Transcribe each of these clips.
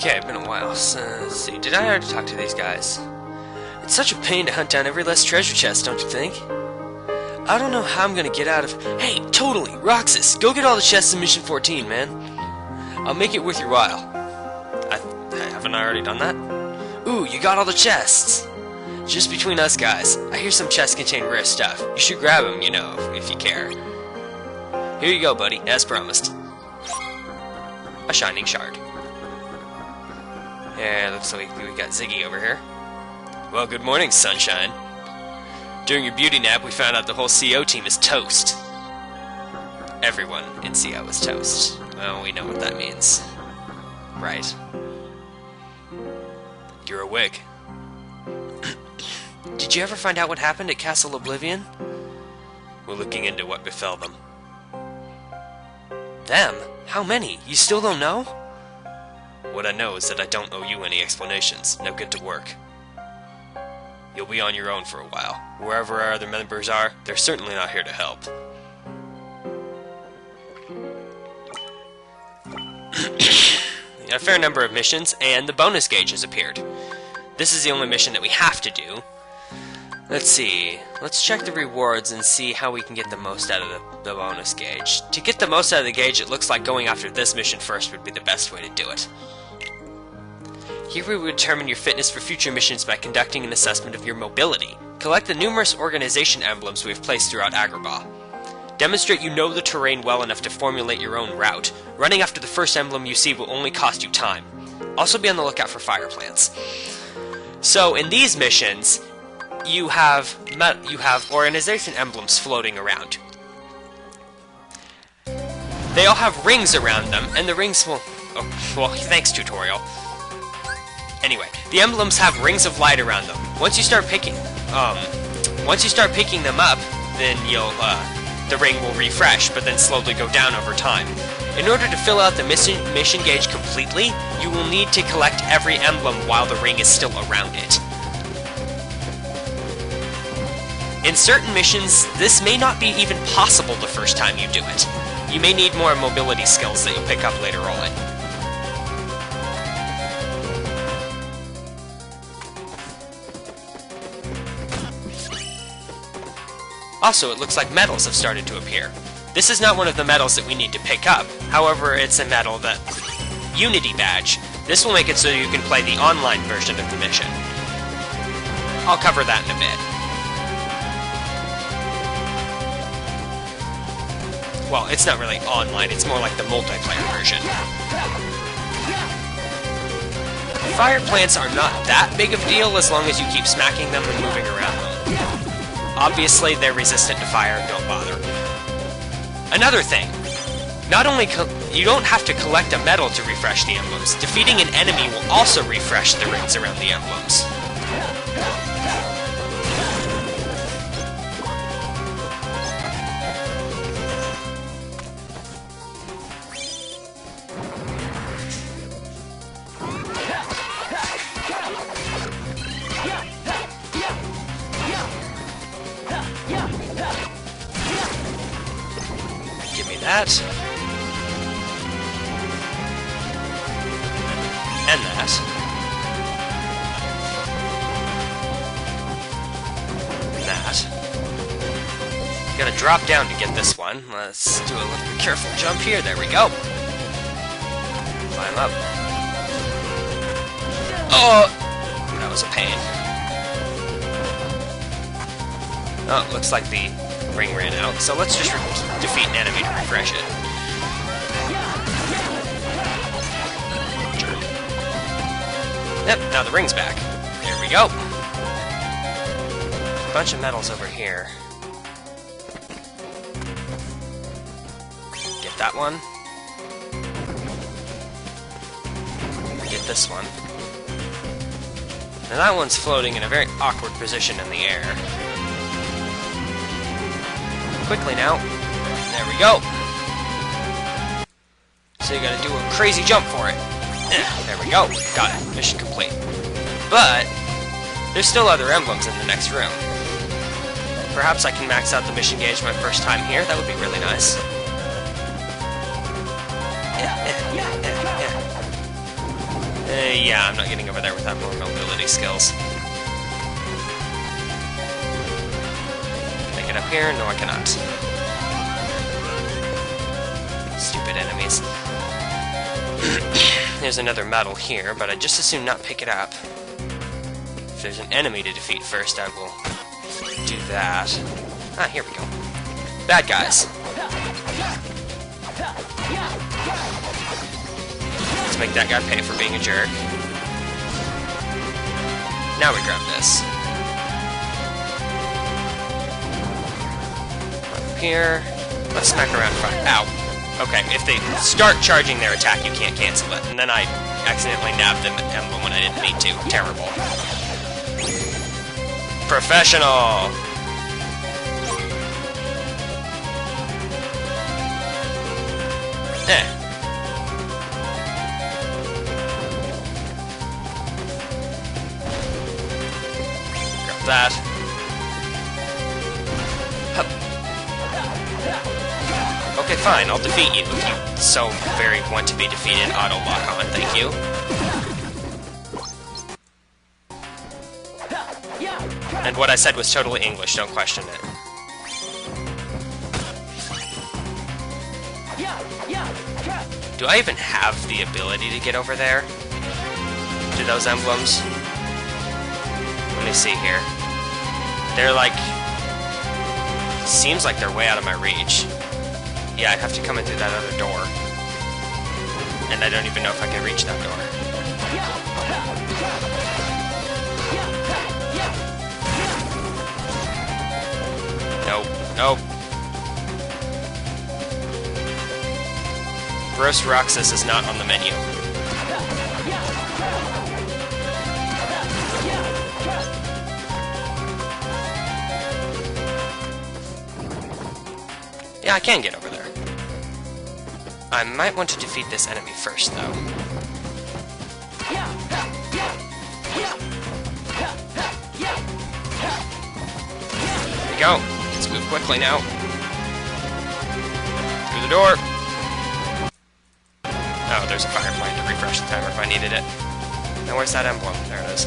Okay, been a while. So, let's see, did I already talk to these guys? It's such a pain to hunt down every last treasure chest, don't you think? I don't know how I'm gonna get out of... Hey, totally! Roxas, go get all the chests in Mission 14, man. I'll make it worth your while. Haven't I already done that? Ooh, you got all the chests! Just between us guys, I hear some chests contain rare stuff. You should grab them, you know, if you care. Here you go, buddy, as promised. A shining shard. Yeah, looks like we got Ziggy over here. Well, good morning, sunshine. During your beauty nap, we found out the whole CO team is toast. Everyone in CO is toast. Well, we know what that means. Right. You're awake. Did you ever find out what happened at Castle Oblivion? We're looking into what befell them. Them? How many? You still don't know? What I know is that I don't owe you any explanations. Now get to work. You'll be on your own for a while. Wherever our other members are, they're certainly not here to help. A fair number of missions, and the bonus gauge has appeared. This is the only mission that we have to do. Let's see. Let's check the rewards and see how we can get the most out of the bonus gauge. To get the most out of the gauge, it looks like going after this mission first would be the best way to do it. Here we will determine your fitness for future missions by conducting an assessment of your mobility. Collect the numerous organization emblems we have placed throughout Agrabah. Demonstrate you know the terrain well enough to formulate your own route. Running after the first emblem you see will only cost you time. Also be on the lookout for fire plants. So in these missions, you have organization emblems floating around. They all have rings around them, and the rings will... Oh, well, thanks, tutorial. Anyway, the emblems have rings of light around them. Once you start picking them up, then the ring will refresh, but then slowly go down over time. In order to fill out the mission gauge completely, you will need to collect every emblem while the ring is still around it. In certain missions, this may not be even possible the first time you do it. You may need more mobility skills that you'll pick up later on. Also, it looks like medals have started to appear. This is not one of the medals that we need to pick up. However, it's a medal that... Unity Badge. This will make it so you can play the online version of the mission. I'll cover that in a bit. Well, it's not really online, it's more like the multiplayer version. Fire plants are not that big of a deal as long as you keep smacking them and moving around them. Obviously, they're resistant to fire, don't bother. Another thing, not only you don't have to collect a medal to refresh the emblems, defeating an enemy will also refresh the rings around the emblems. Give me that. And that. That. Gotta drop down to get this one. Let's do a little careful jump here. There we go. Climb up. Oh! That was a pain. Oh, looks like the ring ran out, so let's just defeat an enemy to refresh it. Jerk. Yep, now the ring's back. There we go. A bunch of medals over here. Get that one. Get this one. And that one's floating in a very awkward position in the air. Quickly now. There we go. So you gotta do a crazy jump for it. There we go. Got it. Mission complete. But there's still other emblems in the next room. Perhaps I can max out the mission gauge my first time here. That would be really nice. Yeah, I'm not getting over there without more mobility skills. Can I get up here? No, I cannot. Stupid enemies. There's another medal here, but I'd just as soon not pick it up. If there's an enemy to defeat first, I will do that. Ah, here we go. Bad guys. Let's make that guy pay for being a jerk. Now we grab this. Up here. Let's smack around fire. Ow. Okay, if they start charging their attack, you can't cancel it. And then I accidentally nabbed the emblem when I didn't mean to. Terrible. Professional! Grab that. Hup. Okay, fine, I'll defeat you if you so very want to be defeated. Auto lock on, thank you. And what I said was totally English, don't question it. Do I even have the ability to get over there? To those emblems? Let me see here. They're like... Seems like they're way out of my reach. Yeah, I'd have to come in through that other door. And I don't even know if I can reach that door. Nope. Nope. Gross Roxas is not on the menu. Yeah, I can get over there. I might want to defeat this enemy first, though. There we go. Let's move quickly now. Through the door. Oh, there's a fire plane to refresh the timer if I needed it. Now where's that emblem? There it is.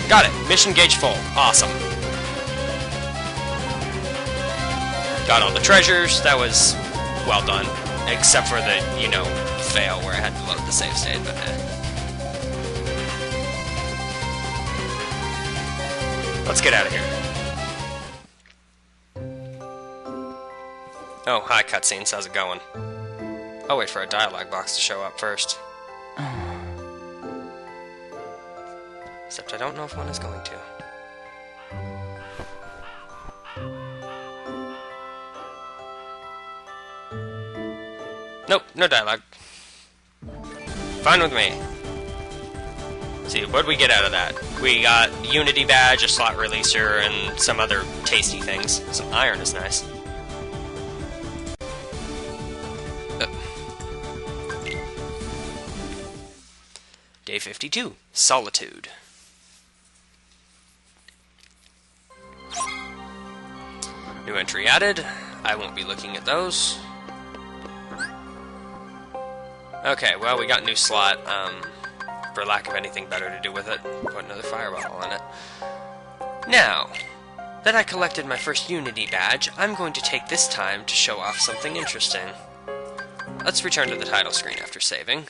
Got it! Mission gauge full. Awesome. Got all the treasures. That was well done. Except for the, you know, fail where I had to load the save state, but Let's get out of here. Oh, hi cutscenes. How's it going? I'll wait for a dialogue box to show up first. Except I don't know if one is going to. Nope, no dialogue. Fine with me. Let's see, what'd we get out of that? We got Unity Badge, a slot releaser, and some other tasty things. Some iron is nice. Day 52, Solitude. New entry added. I won't be looking at those. Okay, well, we got a new slot, for lack of anything better to do with it. Put another fire bottle on it. Now, that I collected my first Unity badge, I'm going to take this time to show off something interesting. Let's return to the title screen after saving.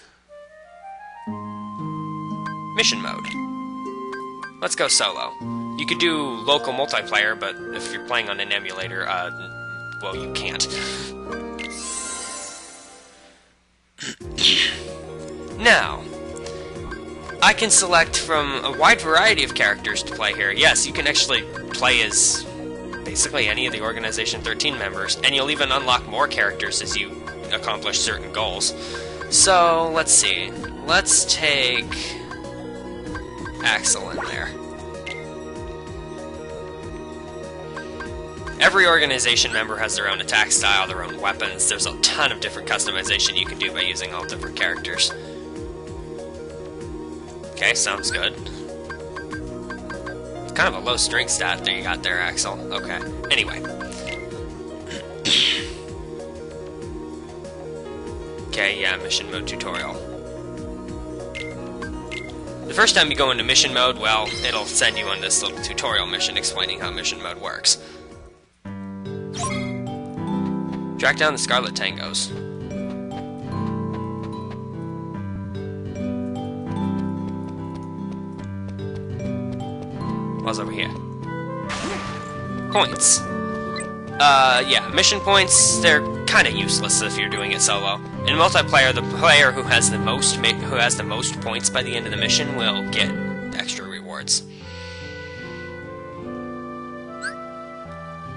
Mission mode. Let's go solo. You could do local multiplayer, but if you're playing on an emulator, well, you can't. Now, I can select from a wide variety of characters to play here. Yes, you can actually play as basically any of the Organization 13 members, and you'll even unlock more characters as you accomplish certain goals. So, let's see. Let's take Axel in there. Every organization member has their own attack style, their own weapons. There's a ton of different customization you can do by using all different characters. Okay, sounds good. It's kind of a low strength stat that you got there, Axel. Okay, anyway. Okay, yeah, mission mode tutorial. The first time you go into mission mode, well, it'll send you on this little tutorial mission explaining how mission mode works. Track down the Scarlet Tangos. What's over here? Points. Yeah, mission points, they're kind of useless if you're doing it solo. In multiplayer, the player who has the most points by the end of the mission will get extra rewards.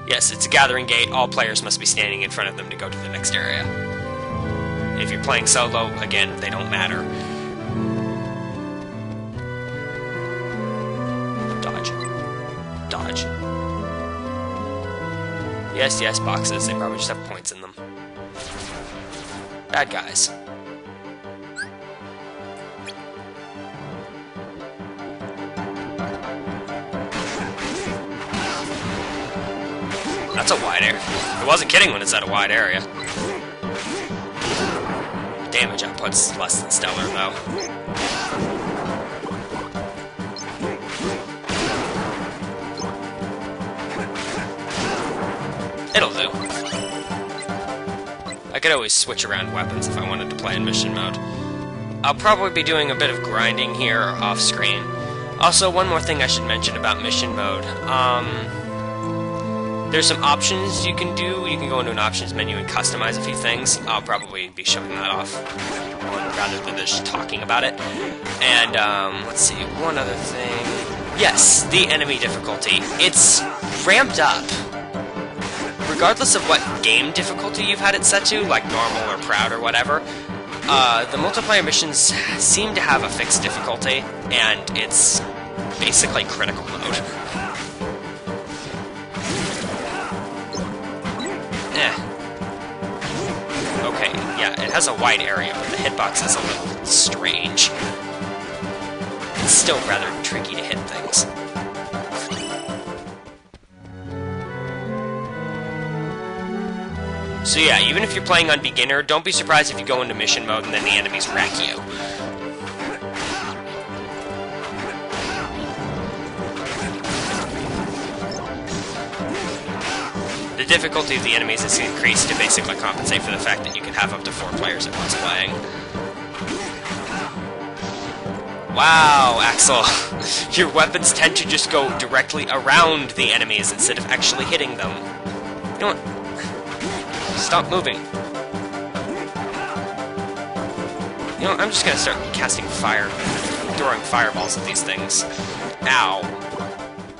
Yes, it's a gathering gate. All players must be standing in front of them to go to the next area. If you're playing solo, again, they don't matter. Dodge. Dodge. Yes, yes, boxes. They probably just have points in them. Bad guys. That's a wide area. I wasn't kidding when it said a wide area. Damage output's less than stellar, though. It'll do. I could always switch around weapons if I wanted to play in mission mode. I'll probably be doing a bit of grinding here off-screen. Also, one more thing I should mention about mission mode. There's some options you can do. You can go into an options menu and customize a few things. I'll probably be showing that off rather than just talking about it. And, let's see, one other thing. Yes, the enemy difficulty. It's ramped up. Regardless of what game difficulty you've had it set to, like normal or proud or whatever, the multiplayer missions seem to have a fixed difficulty, and it's basically critical mode. Okay, yeah, it has a wide area, but the hitbox is a little strange. It's still rather tricky to hit things. So yeah, even if you're playing on beginner, don't be surprised if you go into mission mode and then the enemies wreck you. The difficulty of the enemies is increased to basically compensate for the fact that you can have up to 4 players at once playing. Wow, Axel. Your weapons tend to just go directly around the enemies instead of actually hitting them. You know what? Stop moving. You know, I'm just gonna start casting fire, throwing fireballs at these things. Ow.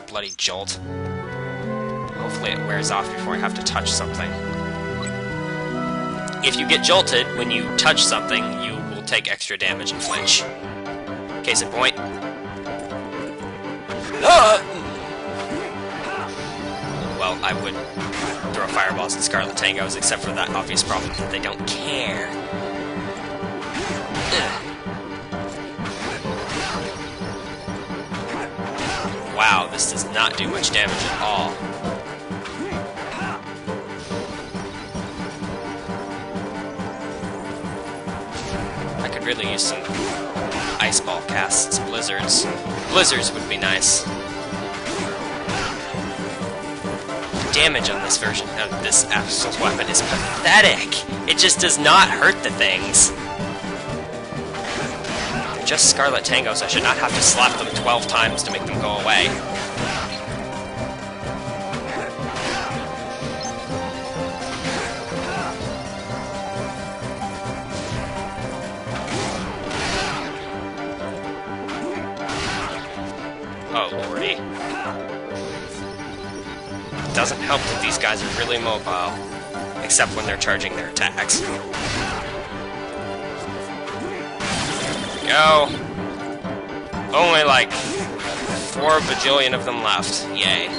Bloody jolt. Hopefully it wears off before I have to touch something. If you get jolted when you touch something, you will take extra damage and flinch. Case in point. Well, I would throw fireballs at Scarlet Tangos, except for that obvious problem that they don't care. Wow, this does not do much damage at all. I could really use some ice ball casts, blizzards. Blizzards would be nice. Damage on this version of this Axel's weapon is pathetic. It just does not hurt the things. They're just Scarlet Tangos. I should not have to slap them 12 times to make them go away. Oh, lordy. Doesn't help that these guys are really mobile, except when they're charging their attacks. There we go. Only like 4 bajillion of them left. Yay.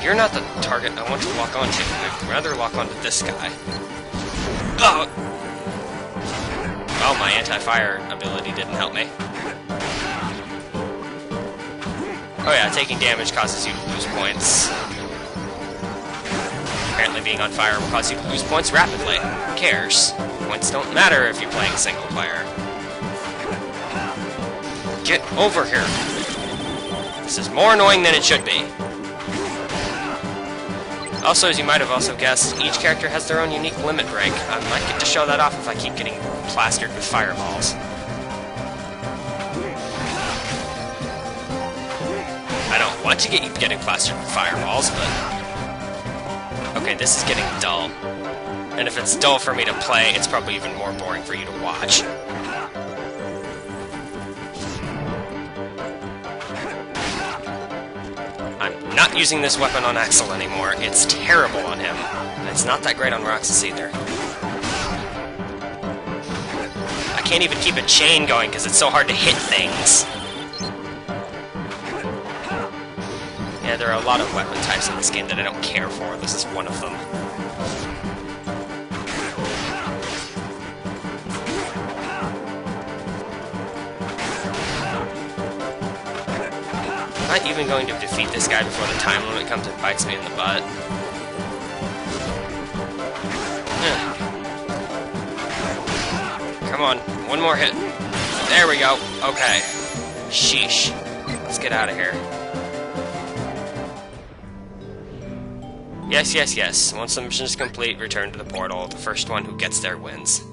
You're not the target I want to lock onto. I'd rather lock onto this guy. Oh! Well, my anti-fire ability didn't help me. Oh yeah, taking damage causes you to lose points. Apparently being on fire will cause you to lose points rapidly. Who cares? Points don't matter if you're playing single player. Get over here. This is more annoying than it should be. Also, as you might have also guessed, each character has their own unique limit break. I might get to show that off if I keep getting plastered with fireballs. I don't want to keep getting plastered with fireballs, but... Okay, this is getting dull. And if it's dull for me to play, it's probably even more boring for you to watch. I'm not using this weapon on Axel anymore. It's terrible on him. And it's not that great on Roxas either. I can't even keep a chain going because it's so hard to hit things. Yeah, there are a lot of weapon types in this game that I don't care for. This is one of them. I'm not even going to defeat this guy before the time limit comes and bites me in the butt. Come on, one more hit. There we go. Okay. Sheesh. Let's get out of here. Yes, yes, yes. Once the mission is complete, return to the portal. The first one who gets there wins.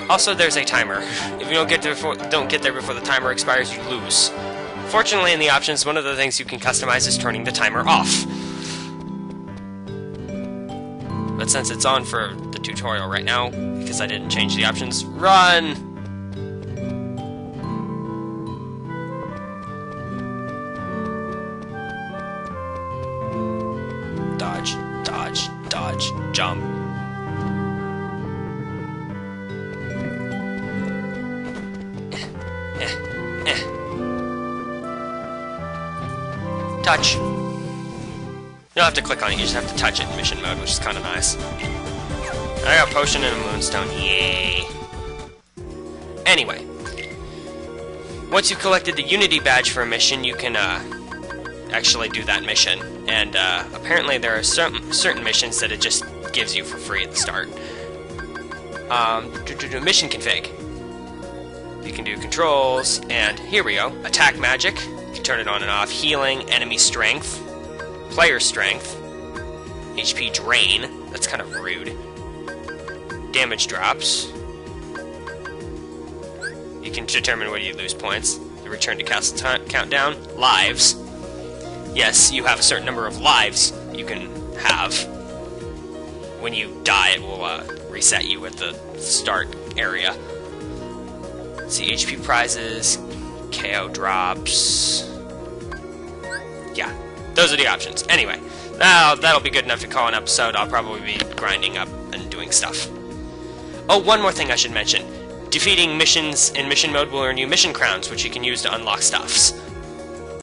Also, there's a timer. If you don't get there before the timer expires, you lose. Fortunately, in the options, one of the things you can customize is turning the timer off. But since it's on for the tutorial right now, because I didn't change the options, run! Dodge, dodge, dodge, jump. Touch. You don't have to click on it, you just have to touch it in mission mode, which is kind of nice. I got a potion and a moonstone, yay! Anyway. Once you've collected the Unity badge for a mission, you can, actually do that mission. And, apparently there are certain missions that it just gives you for free at the start. Mission config. You can do controls, and here we go. Attack magic. You can turn it on and off. Healing, enemy strength, player strength, HP drain. That's kind of rude. Damage drops. You can determine whether you lose points. The return to castle countdown. Lives. Yes, you have a certain number of lives you can have. When you die, it will reset you at the start area. See, HP prizes, KO drops. Yeah, those are the options. Anyway, now that'll be good enough to call an episode. I'll probably be grinding up and doing stuff. Oh, one more thing I should mention. Defeating missions in mission mode will earn you mission crowns, which you can use to unlock stuffs.